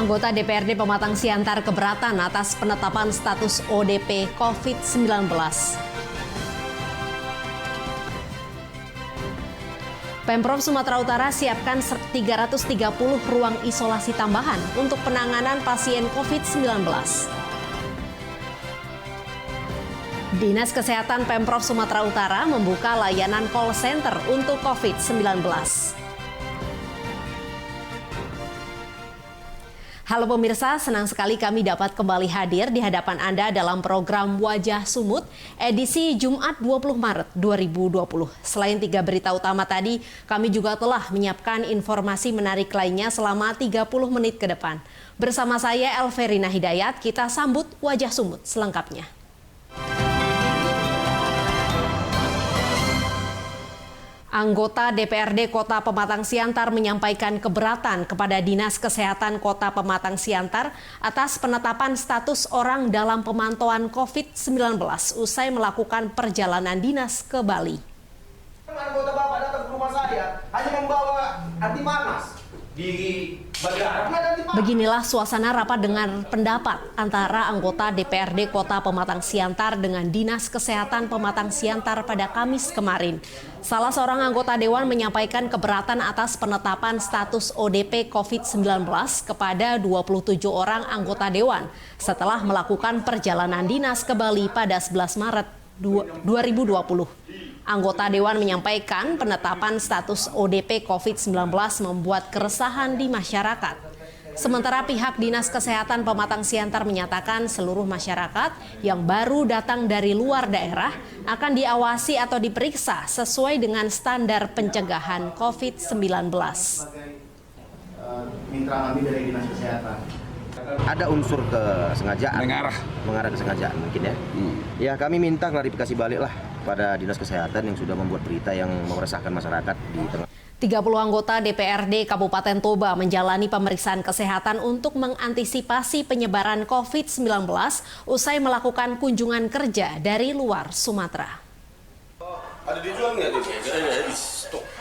Anggota DPRD Pematang Siantar keberatan atas penetapan status ODP COVID-19. Pemprov Sumatera Utara siapkan 330 ruang isolasi tambahan untuk penanganan pasien COVID-19. Dinas Kesehatan Pemprov Sumatera Utara membuka layanan call center untuk COVID-19. Halo pemirsa, senang sekali kami dapat kembali hadir di hadapan Anda dalam program Wajah Sumut edisi Jumat 20 Maret 2020. Selain 3 berita utama tadi, kami juga telah menyiapkan informasi menarik lainnya selama 30 menit ke depan. Bersama saya Elverina Hidayat, kita sambut Wajah Sumut selengkapnya. Anggota DPRD Kota Pematang Siantar menyampaikan keberatan kepada Dinas Kesehatan Kota Pematang Siantar atas penetapan status orang dalam pemantauan COVID-19 usai melakukan perjalanan dinas ke Bali. Anggota Bapak datang ke rumah saya hanya membawa anti panas di bandara. Beginilah suasana rapat dengan pendapat antara anggota DPRD Kota Pematang Siantar dengan Dinas Kesehatan Pematang Siantar pada Kamis kemarin. Salah seorang anggota Dewan menyampaikan keberatan atas penetapan status ODP COVID-19 kepada 27 orang anggota Dewan setelah melakukan perjalanan dinas ke Bali pada 11 Maret 2020. Anggota Dewan menyampaikan penetapan status ODP COVID-19 membuat keresahan di masyarakat. Sementara pihak Dinas Kesehatan Pematang Siantar menyatakan seluruh masyarakat yang baru datang dari luar daerah akan diawasi atau diperiksa sesuai dengan standar pencegahan COVID-19. Mitra kami dari Dinas Kesehatan. Ada unsur kesengajaan, mengarah kesengajaan mungkin ya. Ya kami minta klarifikasi balik lah pada Dinas Kesehatan yang sudah membuat berita yang meresahkan masyarakat di tengah. 30 anggota DPRD Kabupaten Toba menjalani pemeriksaan kesehatan untuk mengantisipasi penyebaran COVID-19 usai melakukan kunjungan kerja dari luar Sumatera.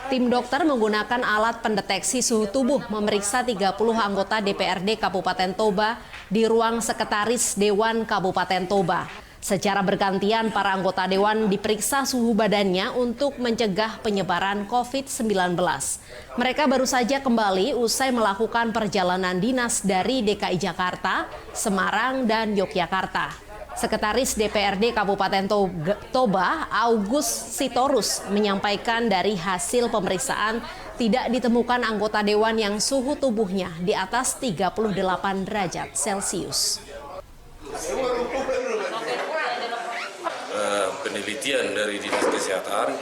Tim dokter menggunakan alat pendeteksi suhu tubuh memeriksa 30 anggota DPRD Kabupaten Toba di ruang Sekretaris Dewan Kabupaten Toba. Secara bergantian, para anggota Dewan diperiksa suhu badannya untuk mencegah penyebaran COVID-19. Mereka baru saja kembali usai melakukan perjalanan dinas dari DKI Jakarta, Semarang, dan Yogyakarta. Sekretaris DPRD Kabupaten Toba, August Sitorus, menyampaikan dari hasil pemeriksaan tidak ditemukan anggota Dewan yang suhu tubuhnya di atas 38 derajat Celcius. Penelitian dari Dinas Kesehatan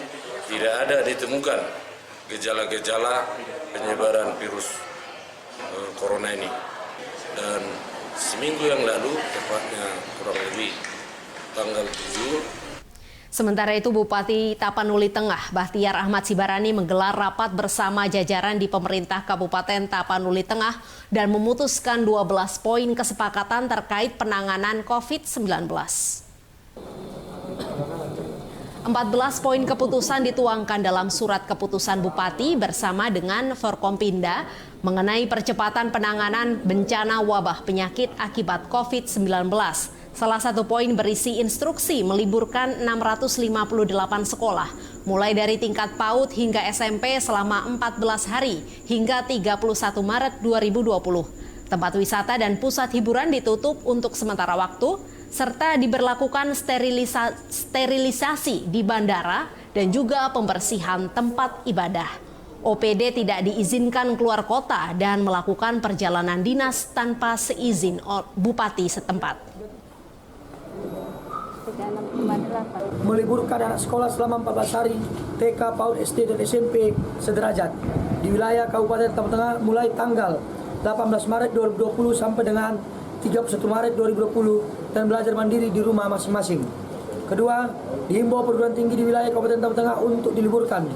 tidak ada ditemukan gejala-gejala penyebaran virus corona ini. Dan seminggu yang lalu, tepatnya kurang lebih tanggal 7. Sementara itu, Bupati Tapanuli Tengah, Bahtiar Ahmad Sibarani menggelar rapat bersama jajaran di pemerintah Kabupaten Tapanuli Tengah dan memutuskan 12 poin kesepakatan terkait penanganan COVID-19. 14 poin keputusan dituangkan dalam surat keputusan Bupati bersama dengan Forkompinda mengenai percepatan penanganan bencana wabah penyakit akibat COVID-19. Salah satu poin berisi instruksi meliburkan 658 sekolah, mulai dari tingkat PAUD hingga SMP selama 14 hari hingga 31 Maret 2020. Tempat wisata dan pusat hiburan ditutup untuk sementara waktu, serta diberlakukan sterilisasi di bandara dan juga pembersihan tempat ibadah. OPD tidak diizinkan keluar kota dan melakukan perjalanan dinas tanpa seizin Bupati setempat. Meliburkan anak sekolah selama 14 hari, TK, PAUD, SD, dan SMP sederajat di wilayah Kabupaten Tapanuli Tengah mulai tanggal 18 Maret 2020 sampai dengan 31 Maret 2020 dan belajar mandiri di rumah masing-masing. Kedua, dihimbau perguruan tinggi di wilayah Kabupaten Tapanuli Tengah untuk diliburkan.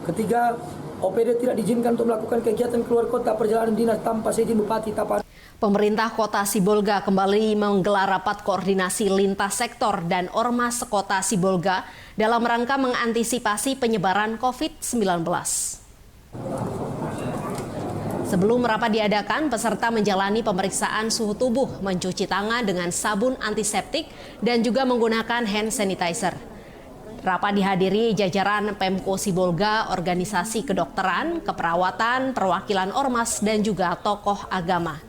Ketiga, OPD tidak diizinkan untuk melakukan kegiatan keluar kota perjalanan dinas tanpa seizin Bupati Tapanuli. Pemerintah Kota Sibolga kembali menggelar rapat koordinasi lintas sektor dan Ormas Kota Sibolga dalam rangka mengantisipasi penyebaran COVID-19. Sebelum rapat diadakan, peserta menjalani pemeriksaan suhu tubuh, mencuci tangan dengan sabun antiseptik, dan juga menggunakan hand sanitizer. Rapat dihadiri jajaran Pemko Sibolga, organisasi kedokteran, keperawatan, perwakilan ormas, dan juga tokoh agama.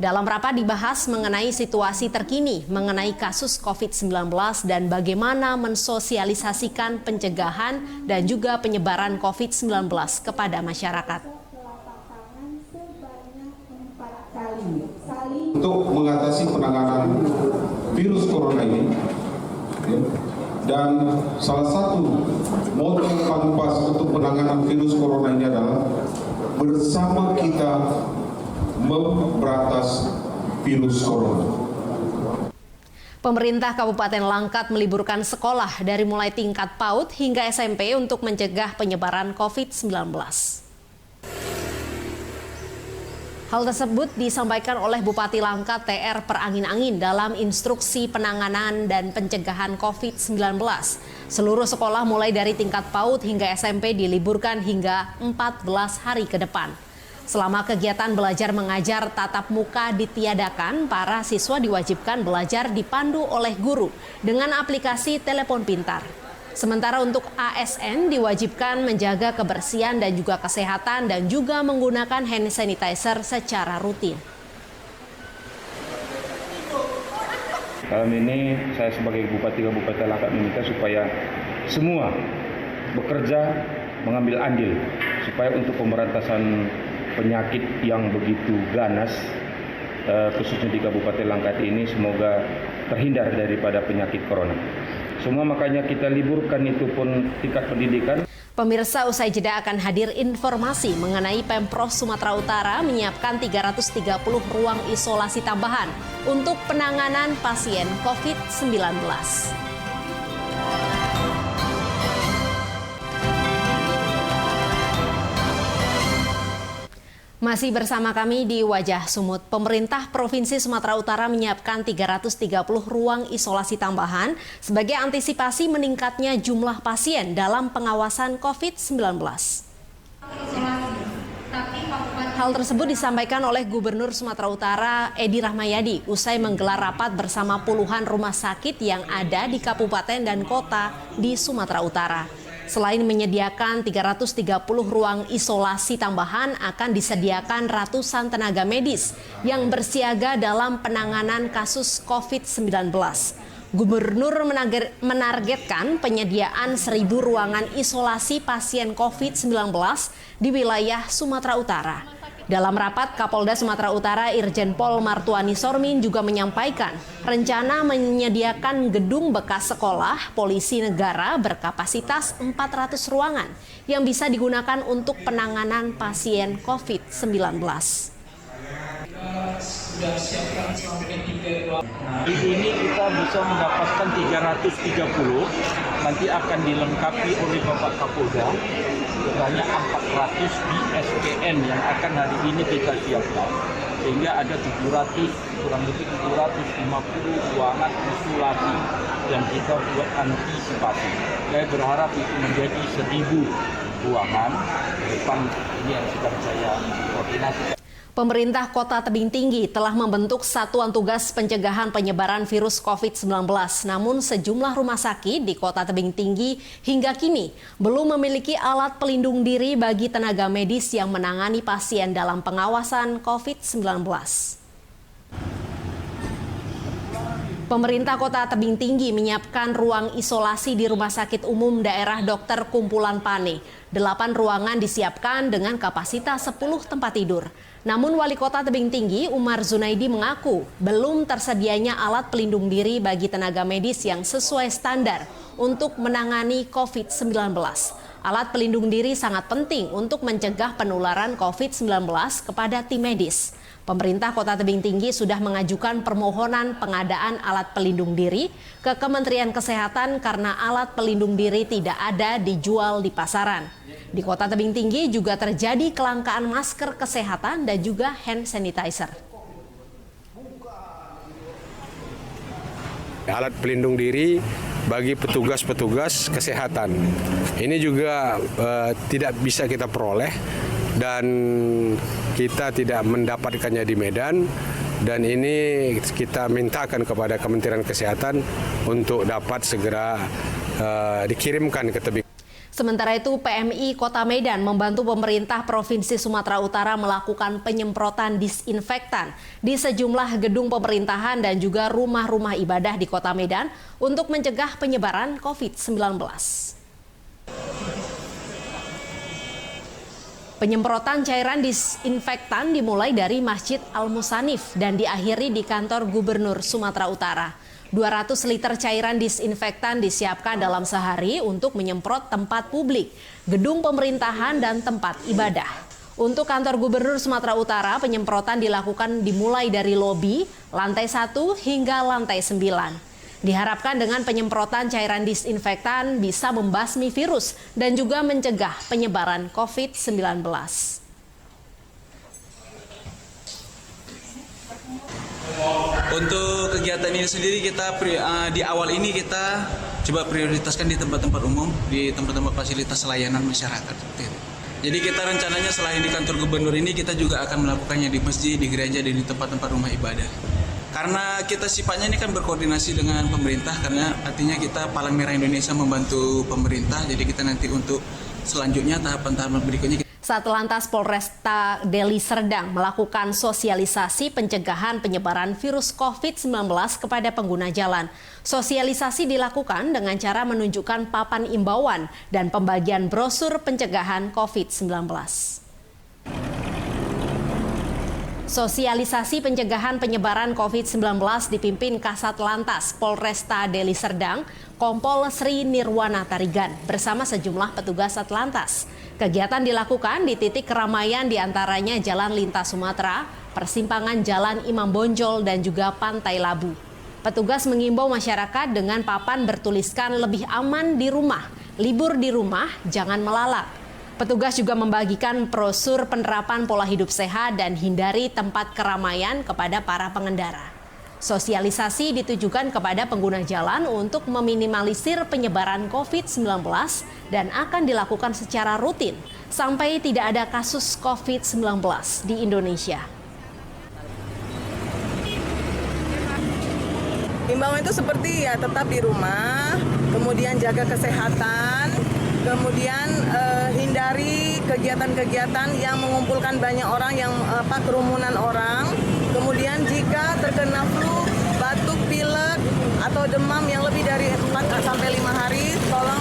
Dalam rapat dibahas mengenai situasi terkini mengenai kasus COVID-19 dan bagaimana mensosialisasikan pencegahan dan juga penyebaran COVID-19 kepada masyarakat. Untuk mengatasi penanganan virus corona ini, dan salah satu moto Pampas untuk penanganan virus corona ini adalah bersama kita memberantas virus corona. Pemerintah Kabupaten Langkat meliburkan sekolah dari mulai tingkat PAUD hingga SMP untuk mencegah penyebaran COVID-19. Hal tersebut disampaikan oleh Bupati Langkat TR Perangin-Angin dalam instruksi penanganan dan pencegahan COVID-19. Seluruh sekolah mulai dari tingkat PAUD hingga SMP diliburkan hingga 14 hari ke depan. Selama kegiatan belajar mengajar tatap muka ditiadakan, para siswa diwajibkan belajar dipandu oleh guru dengan aplikasi telepon pintar. Sementara untuk ASN diwajibkan menjaga kebersihan dan juga kesehatan dan juga menggunakan hand sanitizer secara rutin. Dalam ini saya sebagai Bupati Kabupaten Langkat meminta supaya semua bekerja mengambil andil supaya untuk pemberantasan penyakit yang begitu ganas khususnya di Kabupaten Langkat ini semoga terhindar daripada penyakit corona. Semua makanya kita liburkan itu pun tingkat pendidikan. Pemirsa, usai jeda akan hadir informasi mengenai Pemprov Sumatera Utara menyiapkan 330 ruang isolasi tambahan untuk penanganan pasien COVID-19. Masih bersama kami di Wajah Sumut. Pemerintah Provinsi Sumatera Utara menyiapkan 330 ruang isolasi tambahan sebagai antisipasi meningkatnya jumlah pasien dalam pengawasan COVID-19. Hal tersebut disampaikan oleh Gubernur Sumatera Utara Edi Rahmayadi usai menggelar rapat bersama puluhan rumah sakit yang ada di kabupaten dan kota di Sumatera Utara. Selain menyediakan 330 ruang isolasi tambahan, akan disediakan ratusan tenaga medis yang bersiaga dalam penanganan kasus COVID-19. Gubernur menargetkan penyediaan 1.000 ruangan isolasi pasien COVID-19 di wilayah Sumatera Utara. Dalam rapat, Kapolda Sumatera Utara Irjen Pol Martuani Sormin juga menyampaikan rencana menyediakan gedung bekas sekolah polisi negara berkapasitas 400 ruangan yang bisa digunakan untuk penanganan pasien COVID-19. Hari ini kita bisa mendapatkan 330, nanti akan dilengkapi oleh Bapak Kapolda sebanyak 400 di SPN yang akan hari ini kita siapkan, sehingga ada 700, kurang lebih 750 ruangan isolasi yang kita buat antisipasi. Saya berharap itu menjadi 1.000 ruangan ke depan ini yang sedang saya koordinasi. Pemerintah Kota Tebing Tinggi telah membentuk Satuan Tugas Pencegahan Penyebaran Virus COVID-19. Namun sejumlah rumah sakit di Kota Tebing Tinggi hingga kini belum memiliki alat pelindung diri bagi tenaga medis yang menangani pasien dalam pengawasan COVID-19. Pemerintah Kota Tebing Tinggi menyiapkan ruang isolasi di Rumah Sakit Umum Daerah Dr. Kumpulan Pane. 8 ruangan disiapkan dengan kapasitas 10 tempat tidur. Namun Wali Kota Tebing Tinggi Umar Zunaidi mengaku belum tersedianya alat pelindung diri bagi tenaga medis yang sesuai standar untuk menangani COVID-19. Alat pelindung diri sangat penting untuk mencegah penularan COVID-19 kepada tim medis. Pemerintah Kota Tebing Tinggi sudah mengajukan permohonan pengadaan alat pelindung diri ke Kementerian Kesehatan karena alat pelindung diri tidak ada dijual di pasaran. Di Kota Tebing Tinggi juga terjadi kelangkaan masker kesehatan dan juga hand sanitizer. Alat pelindung diri bagi petugas-petugas kesehatan. Ini juga tidak bisa kita peroleh dan kita tidak mendapatkannya di Medan, dan ini kita mintakan kepada Kementerian Kesehatan untuk dapat segera dikirimkan ke tebing. Sementara itu, PMI Kota Medan membantu pemerintah Provinsi Sumatera Utara melakukan penyemprotan disinfektan di sejumlah gedung pemerintahan dan juga rumah-rumah ibadah di Kota Medan untuk mencegah penyebaran COVID-19. Penyemprotan cairan disinfektan dimulai dari Masjid Al-Musanif dan diakhiri di kantor Gubernur Sumatera Utara. 200 liter cairan disinfektan disiapkan dalam sehari untuk menyemprot tempat publik, gedung pemerintahan, dan tempat ibadah. Untuk kantor Gubernur Sumatera Utara, penyemprotan dilakukan dimulai dari lobi, lantai 1 hingga lantai 9. Diharapkan dengan penyemprotan cairan disinfektan bisa membasmi virus dan juga mencegah penyebaran COVID-19. Untuk kegiatan ini sendiri kita di awal ini kita coba prioritaskan di tempat-tempat umum, di tempat-tempat fasilitas layanan masyarakat. Jadi kita rencananya selain di kantor gubernur ini kita juga akan melakukannya di masjid, di gereja, dan di tempat-tempat rumah ibadah. Karena kita sifatnya ini kan berkoordinasi dengan pemerintah, karena artinya kita Palang Merah Indonesia membantu pemerintah, jadi kita nanti untuk selanjutnya tahapan-tahapan berikutnya. Satlantas Polresta Deli Serdang melakukan sosialisasi pencegahan penyebaran virus COVID-19 kepada pengguna jalan. Sosialisasi dilakukan dengan cara menunjukkan papan imbauan dan pembagian brosur pencegahan COVID-19. Sosialisasi pencegahan penyebaran COVID-19 dipimpin Kasat Lantas Polresta Deli Serdang, Kompol Sri Nirwana Tarigan, bersama sejumlah petugas Satlantas. Kegiatan dilakukan di titik keramaian diantaranya Jalan Lintas Sumatera, persimpangan Jalan Imam Bonjol, dan juga Pantai Labu. Petugas mengimbau masyarakat dengan papan bertuliskan lebih aman di rumah, libur di rumah, jangan melalap. Petugas juga membagikan brosur penerapan pola hidup sehat dan hindari tempat keramaian kepada para pengendara. Sosialisasi ditujukan kepada pengguna jalan untuk meminimalisir penyebaran COVID-19 dan akan dilakukan secara rutin sampai tidak ada kasus COVID-19 di Indonesia. Himbauan itu seperti ya tetap di rumah, kemudian jaga kesehatan, kemudian hindari kegiatan-kegiatan yang mengumpulkan banyak orang, yang kerumunan orang. Kemudian jika terkena flu, batuk, pilek, atau demam yang lebih dari 4-5 hari, tolong.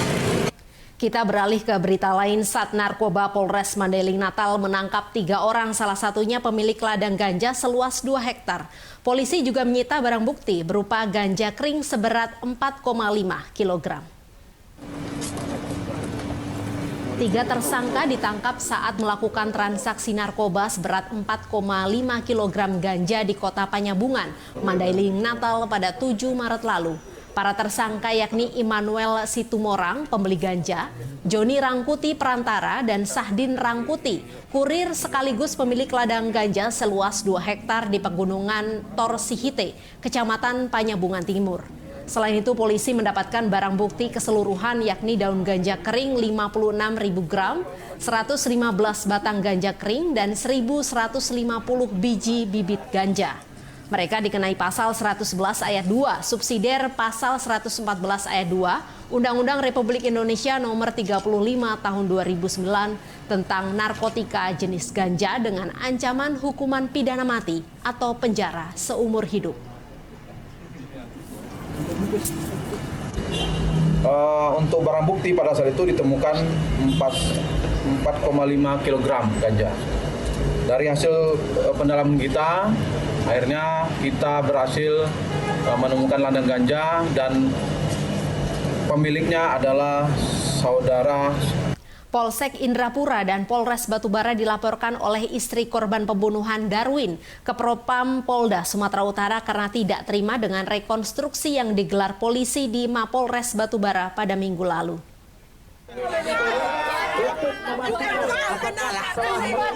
Kita beralih ke berita lain. Sat Narkoba Polres Mandailing Natal menangkap 3 orang, salah satunya pemilik ladang ganja seluas 2 hektar. Polisi juga menyita barang bukti berupa ganja kering seberat 4,5 kilogram. 3 tersangka ditangkap saat melakukan transaksi narkoba seberat 4,5 kg ganja di Kota Panyabungan, Mandailing Natal pada 7 Maret lalu. Para tersangka yakni Immanuel Situmorang, pembeli ganja, Joni Rangkuti perantara, dan Sahdin Rangkuti, kurir sekaligus pemilik ladang ganja seluas 2 hektar di Pegunungan Torsihite, Kecamatan Panyabungan Timur. Selain itu, polisi mendapatkan barang bukti keseluruhan yakni daun ganja kering 56.000 gram, 115 batang ganja kering, dan 1.150 biji bibit ganja. Mereka dikenai pasal 111 ayat 2, subsidiar pasal 114 ayat 2, Undang-Undang Republik Indonesia nomor 35 tahun 2009 tentang narkotika jenis ganja dengan ancaman hukuman pidana mati atau penjara seumur hidup. Untuk barang bukti pada saat itu ditemukan 4,5 kg ganja. Dari hasil pendalaman kita, akhirnya kita berhasil menemukan ladang ganja dan pemiliknya adalah saudara. Polsek Indrapura dan Polres Batubara dilaporkan oleh istri korban pembunuhan Darwin ke Propam Polda Sumatera Utara karena tidak terima dengan rekonstruksi yang digelar polisi di Mapolres Batubara pada Minggu lalu.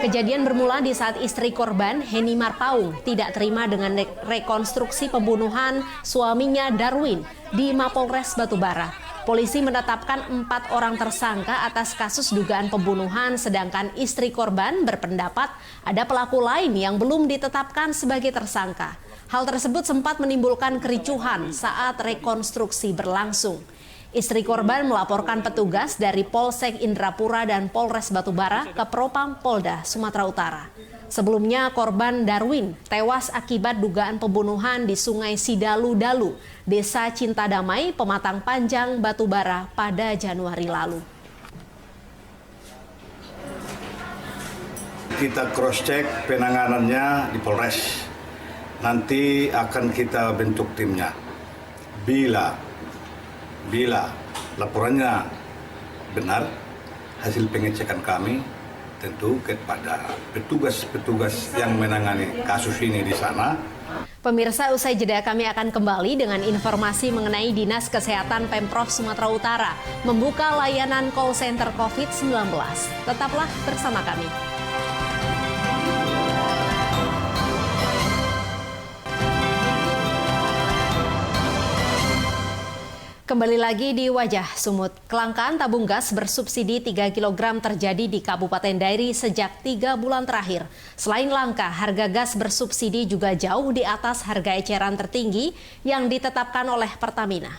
Kejadian bermula di saat istri korban, Heni Marpaung, tidak terima dengan rekonstruksi pembunuhan suaminya Darwin di Mapolres Batubara. Polisi menetapkan 4 orang tersangka atas kasus dugaan pembunuhan, sedangkan istri korban berpendapat ada pelaku lain yang belum ditetapkan sebagai tersangka. Hal tersebut sempat menimbulkan kericuhan saat rekonstruksi berlangsung. Istri korban melaporkan petugas dari Polsek Indrapura dan Polres Batubara ke Propam Polda Sumatera Utara. Sebelumnya korban Darwin tewas akibat dugaan pembunuhan di Sungai Sidalu-Dalu, Desa Cinta Damai, Pematang Panjang, Batubara pada Januari lalu. Kita cross-check penanganannya di Polres. Nanti akan kita bentuk timnya. Bila laporannya benar, hasil pengecekan kami tentu kepada petugas-petugas yang menangani kasus ini di sana. Pemirsa, usai jeda kami akan kembali dengan informasi mengenai Dinas Kesehatan Pemprov Sumatera Utara membuka layanan call center COVID-19. Tetaplah bersama kami. Kembali lagi di Wajah Sumut. Kelangkaan tabung gas bersubsidi 3 kg terjadi di Kabupaten Dairi sejak 3 bulan terakhir. Selain langka, harga gas bersubsidi juga jauh di atas harga eceran tertinggi yang ditetapkan oleh Pertamina.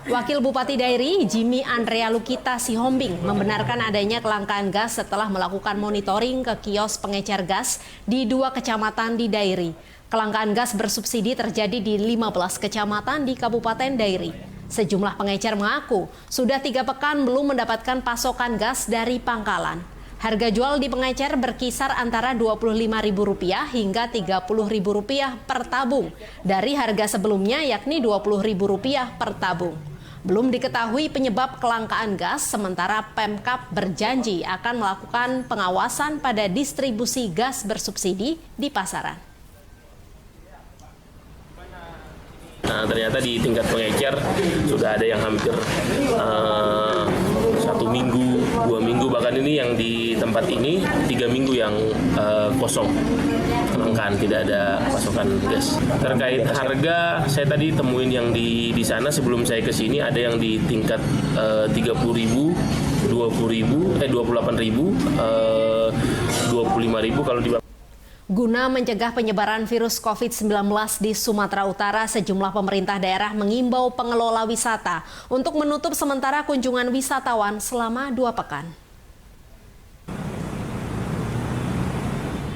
Wakil Bupati Dairi, Jimmy Andrea Lukita Sihombing, membenarkan adanya kelangkaan gas setelah melakukan monitoring ke kios pengecer gas di 2 kecamatan di Dairi. Kelangkaan gas bersubsidi terjadi di 15 kecamatan di Kabupaten Dairi. Sejumlah pengecer mengaku sudah 3 pekan belum mendapatkan pasokan gas dari pangkalan. Harga jual di pengecer berkisar antara Rp25.000 hingga Rp30.000 per tabung dari harga sebelumnya yakni Rp20.000 per tabung. Belum diketahui penyebab kelangkaan gas, sementara Pemkab berjanji akan melakukan pengawasan pada distribusi gas bersubsidi di pasaran. Nah, ternyata di tingkat pengecer sudah ada yang hampir 1 minggu, 2 minggu, bahkan ini yang di tempat ini 3 minggu yang kosong, kelangkaan, tidak ada pasokan gas. Terkait harga, saya tadi temuin yang di sana sebelum saya ke sini ada yang di tingkat 30.000, 20.000, 28.000, 25.000 kalau di Guna mencegah penyebaran virus COVID-19 di Sumatera Utara, sejumlah pemerintah daerah mengimbau pengelola wisata untuk menutup sementara kunjungan wisatawan selama 2 pekan.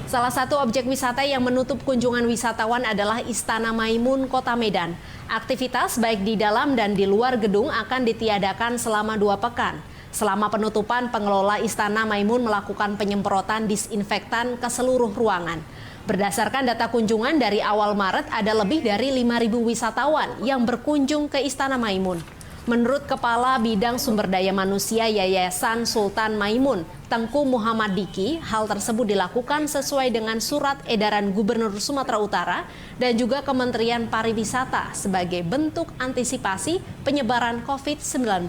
Salah satu objek wisata yang menutup kunjungan wisatawan adalah Istana Maimun, Kota Medan. Aktivitas baik di dalam dan di luar gedung akan ditiadakan selama 2 pekan. Selama penutupan, pengelola Istana Maimun melakukan penyemprotan disinfektan ke seluruh ruangan. Berdasarkan data kunjungan dari awal Maret, ada lebih dari 5.000 wisatawan yang berkunjung ke Istana Maimun. Menurut Kepala Bidang Sumber Daya Manusia Yayasan Sultan Maimun, Tengku Muhammad Diki, hal tersebut dilakukan sesuai dengan surat edaran Gubernur Sumatera Utara dan juga Kementerian Pariwisata sebagai bentuk antisipasi penyebaran COVID-19.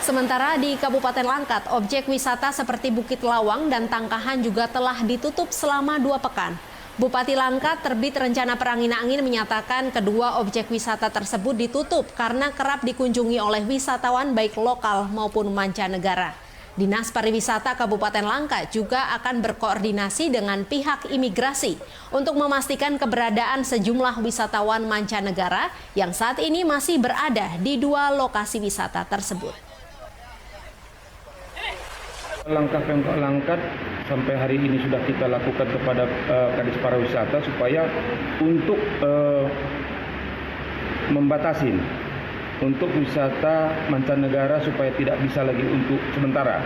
Sementara di Kabupaten Langkat, objek wisata seperti Bukit Lawang dan Tangkahan juga telah ditutup selama 2 pekan. Bupati Langkat terbit rencana perangin-angin menyatakan kedua objek wisata tersebut ditutup karena kerap dikunjungi oleh wisatawan baik lokal maupun mancanegara. Dinas Pariwisata Kabupaten Langkat juga akan berkoordinasi dengan pihak imigrasi untuk memastikan keberadaan sejumlah wisatawan mancanegara yang saat ini masih berada di 2 lokasi wisata tersebut. Langkah Pemkab Langkat sampai hari ini sudah kita lakukan kepada Kadis Pariwisata supaya untuk membatasi untuk wisata mancanegara supaya tidak bisa lagi untuk sementara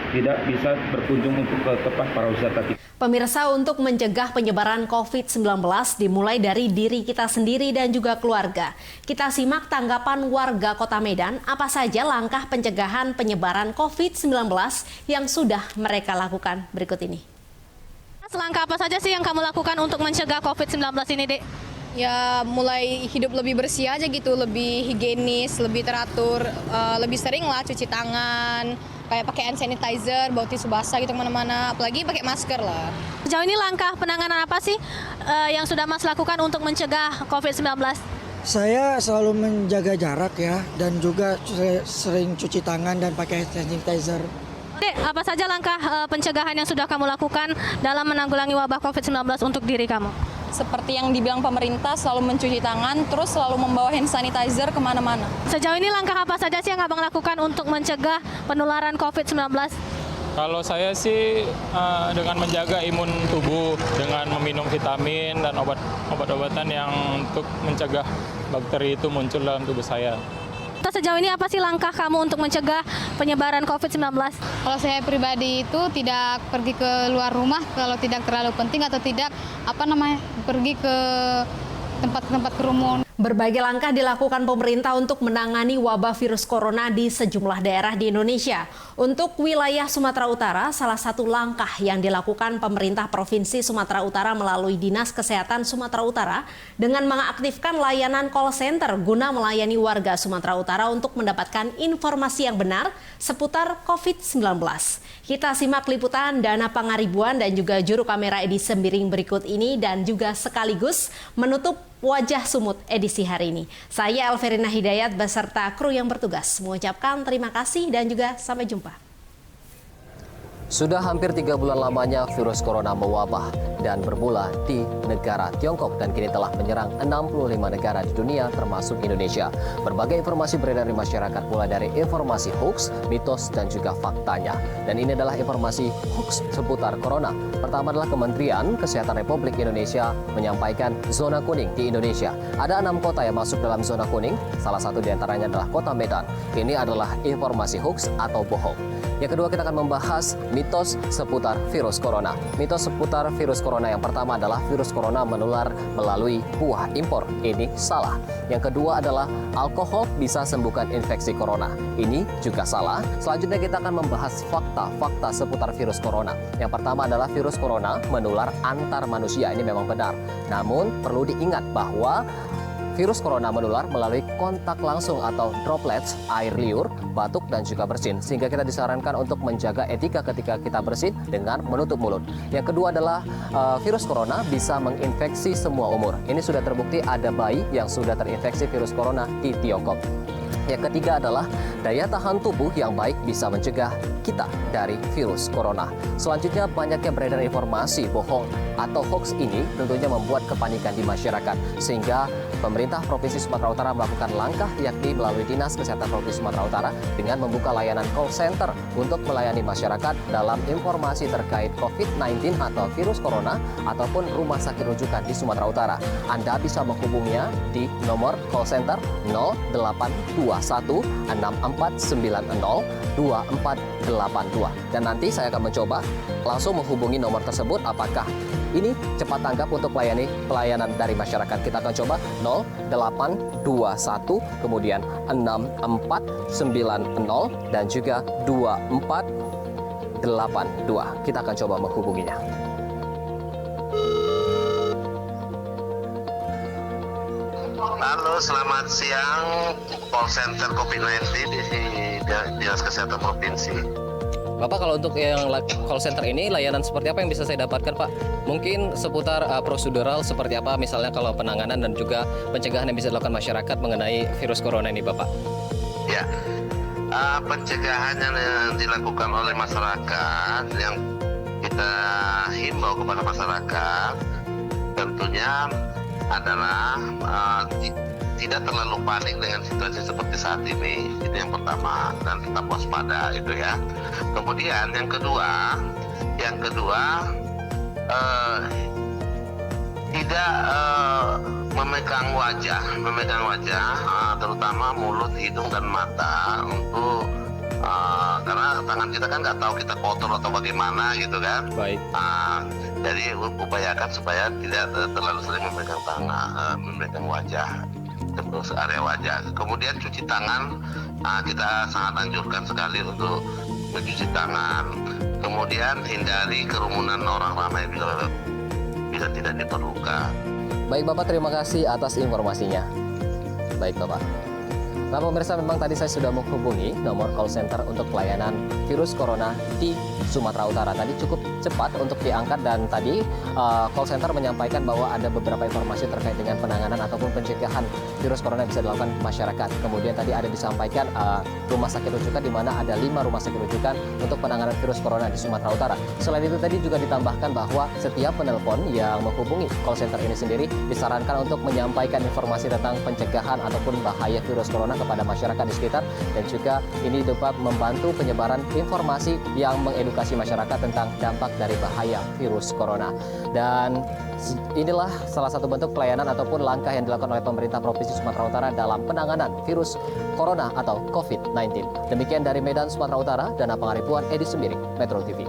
tidak bisa berkunjung untuk ke tempat pariwisata kita. Pemirsa, untuk mencegah penyebaran COVID-19 dimulai dari diri kita sendiri dan juga keluarga. Kita simak tanggapan warga Kota Medan, apa saja langkah pencegahan penyebaran COVID-19 yang sudah mereka lakukan berikut ini. Langkah apa saja sih yang kamu lakukan untuk mencegah COVID-19 ini, Dek? Ya mulai hidup lebih bersih aja gitu, lebih higienis, lebih teratur, lebih sering lah cuci tangan, kayak pakai hand sanitizer, bawa tisu basah gitu kemana-mana, apalagi pakai masker lah. Sejauh ini langkah penanganan apa sih yang sudah Mas lakukan untuk mencegah COVID-19? Saya selalu menjaga jarak ya, dan juga sering cuci tangan dan pakai hand sanitizer. Dek, apa saja langkah pencegahan yang sudah kamu lakukan dalam menanggulangi wabah COVID-19 untuk diri kamu? Seperti yang dibilang pemerintah, selalu mencuci tangan, terus selalu membawa hand sanitizer kemana-mana. Sejauh ini langkah apa saja sih yang Abang lakukan untuk mencegah penularan COVID-19? Kalau saya sih dengan menjaga imun tubuh, dengan meminum vitamin dan obat-obatan yang untuk mencegah bakteri itu muncul dalam tubuh saya. Sejauh ini apa sih langkah kamu untuk mencegah penyebaran COVID-19? Kalau saya pribadi itu tidak pergi ke luar rumah kalau tidak terlalu penting atau tidak pergi ke tempat-tempat kerumun. Berbagai langkah dilakukan pemerintah untuk menangani wabah virus corona di sejumlah daerah di Indonesia. Untuk wilayah Sumatera Utara, salah satu langkah yang dilakukan pemerintah Provinsi Sumatera Utara melalui Dinas Kesehatan Sumatera Utara dengan mengaktifkan layanan call center guna melayani warga Sumatera Utara untuk mendapatkan informasi yang benar seputar COVID-19. Kita simak liputan Dana Pangaribuan dan juga juru kamera Edi Sembiring berikut ini dan juga sekaligus menutup Wajah Sumut edisi hari ini. Saya Elverina Hidayat beserta kru yang bertugas mengucapkan terima kasih dan juga sampai jumpa. Sudah hampir 3 bulan lamanya virus corona mewabah dan bermula di negara Tiongkok dan kini telah menyerang 65 negara di dunia termasuk Indonesia. Berbagai informasi beredar di masyarakat mulai dari informasi hoax, mitos dan juga faktanya. Dan ini adalah informasi hoax seputar corona. Pertama adalah Kementerian Kesehatan Republik Indonesia menyampaikan zona kuning di Indonesia. Ada 6 kota yang masuk dalam zona kuning, salah satu diantaranya adalah Kota Medan. Ini adalah informasi hoax atau bohong. Yang kedua kita akan membahas mitos seputar virus corona. Mitos seputar virus corona yang pertama adalah virus corona menular melalui buah impor. Ini salah. Yang kedua adalah alkohol bisa sembuhkan infeksi corona. Ini juga salah. Selanjutnya kita akan membahas fakta-fakta seputar virus corona. Yang pertama adalah virus corona menular antar manusia. Ini memang benar. Namun perlu diingat bahwa virus corona menular melalui kontak langsung atau droplets, air liur, batuk, dan juga bersin. Sehingga kita disarankan untuk menjaga etika ketika kita bersin dengan menutup mulut. Yang kedua adalah virus corona bisa menginfeksi semua umur. Ini sudah terbukti ada bayi yang sudah terinfeksi virus corona di Tiongkok. Yang ketiga adalah daya tahan tubuh yang baik bisa mencegah kita dari virus corona. Selanjutnya banyaknya beredar informasi bohong atau hoax ini tentunya membuat kepanikan di masyarakat. Sehingga pemerintah Provinsi Sumatera Utara melakukan langkah yakni melalui Dinas Kesehatan Provinsi Sumatera Utara dengan membuka layanan call center untuk melayani masyarakat dalam informasi terkait COVID-19 atau virus corona ataupun rumah sakit rujukan di Sumatera Utara. Anda bisa menghubunginya di nomor call center 0821 6490 2482. Dan nanti saya akan mencoba langsung menghubungi nomor tersebut apakah ini cepat tanggap untuk pelayanan dari masyarakat. Kita akan coba 0821 kemudian 6490 dan juga 2482. Kita akan coba menghubunginya. Halo, selamat siang. Call center COVID-19 di Dinas Kesehatan Provinsi. Bapak, kalau untuk yang call center ini layanan seperti apa yang bisa saya dapatkan, Pak? Mungkin seputar prosedural seperti apa, misalnya kalau penanganan dan juga pencegahan yang bisa dilakukan masyarakat mengenai virus corona ini, Bapak? Ya, pencegahan yang dilakukan oleh masyarakat yang kita himbau kepada masyarakat tentunya adalah tidak terlalu panik dengan situasi seperti saat ini, itu yang pertama, dan tetap waspada itu ya. Kemudian yang kedua tidak memegang wajah, terutama mulut, hidung dan mata untuk karena tangan kita kan nggak tahu kita kotor atau bagaimana gitu kan. Baik. Jadi upayakan supaya tidak terlalu sering memegang tangan, memegang wajah, terus area wajah. Kemudian cuci tangan, kita sangat anjurkan sekali untuk mencuci tangan. Kemudian hindari kerumunan orang ramai bila tidak diperlukan. Baik Bapak, terima kasih atas informasinya. Baik Bapak. Nah pemirsa, memang tadi saya sudah menghubungi nomor call center untuk pelayanan virus corona di Sumatera Utara. Tadi cukup cepat untuk diangkat dan tadi call center menyampaikan bahwa ada beberapa informasi terkait dengan penanganan ataupun pencegahan virus corona yang bisa dilakukan masyarakat. Kemudian tadi ada disampaikan rumah sakit rujukan di mana ada 5 rumah sakit rujukan untuk penanganan virus corona di Sumatera Utara. Selain itu tadi juga ditambahkan bahwa setiap penelpon yang menghubungi call center ini sendiri disarankan untuk menyampaikan informasi tentang pencegahan ataupun bahaya virus corona kepada masyarakat di sekitar, dan juga ini dapat membantu penyebaran informasi yang mengedukasi masyarakat tentang dampak dari bahaya virus corona. Dan inilah salah satu bentuk pelayanan ataupun langkah yang dilakukan oleh pemerintah Provinsi Sumatera Utara dalam penanganan virus corona atau COVID-19. Demikian dari Medan, Sumatera Utara, Dana Pangaribuan, Edi Sembiring, Metro TV.